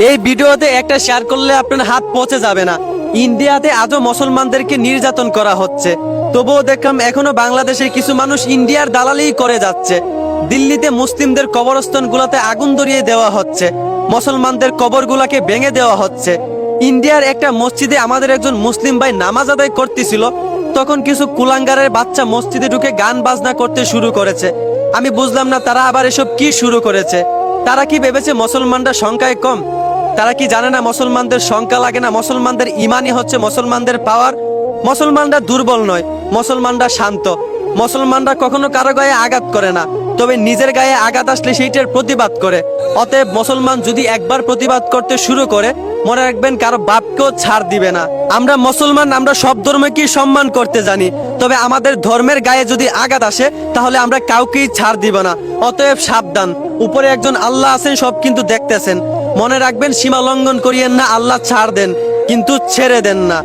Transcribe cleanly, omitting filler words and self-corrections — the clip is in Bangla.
এই ভিডিওতে একটা শেয়ার করলে আপনার হাত পৌঁছে যাবে না। ইন্ডিয়াতে আজও মুসলমানদেরকে নির্যাতন করা হচ্ছে, তবুও দেখলাম এখনো বাংলাদেশের কিছু মানুষ ইন্ডিয়ার দালালি করে যাচ্ছে। দিল্লিতে মুসলিমদের কবরস্থানগুলোতে আগুন ধরিয়ে দেওয়া হচ্ছে, মুসলমানদের কবরগুলোকে ভেঙে দেওয়া হচ্ছে। ইন্ডিয়ার একটা মসজিদে আমাদের একজন মুসলিম ভাই নামাজ আদায় করতেছিল, তখন কিছু কুলাঙ্গারের বাচ্চা মসজিদে ঢুকে গান বাজনা করতে শুরু করেছে। আমি বুঝলাম না তারা আবার এসব কি শুরু করেছে। তারা কি ভেবেছে মুসলমানরা সংখ্যায় কম? তারা কি জানে না মুসলমানদের সংখ্যা লাগে না, মুসলমানদের ইমানই হচ্ছে মুসলমানদের পাওয়ার। মুসলমানরা দুর্বল নয়, মুসলমানরা শান্ত। মুসলমানরা কখনো কারো গায়ে আঘাত করে না, তবে নিজের গায়ে আঘাত আসলে সেইটার প্রতিবাদ করে। অতএব মুসলমান যদি একবার প্রতিবাদ করতে শুরু করে, মনে রাখবেন কারো বাপকেও ছাড় দিবে না। আমরা মুসলমান, আমরা সব ধর্মকেই সম্মান করতে জানি, তবে আমাদের ধর্মের গায়ে যদি আঘাত আসে তাহলে আমরা কাউকেই ছাড় দিব না। অতএব সাবধান, উপরে একজন আল্লাহ আছেন, সব কিন্তু দেখতেছেন। মনে রাখবেন সীমা লঙ্ঘন করিয়েন না, আল্লাহ ছাড় দেন কিন্তু ছেড়ে দেন না।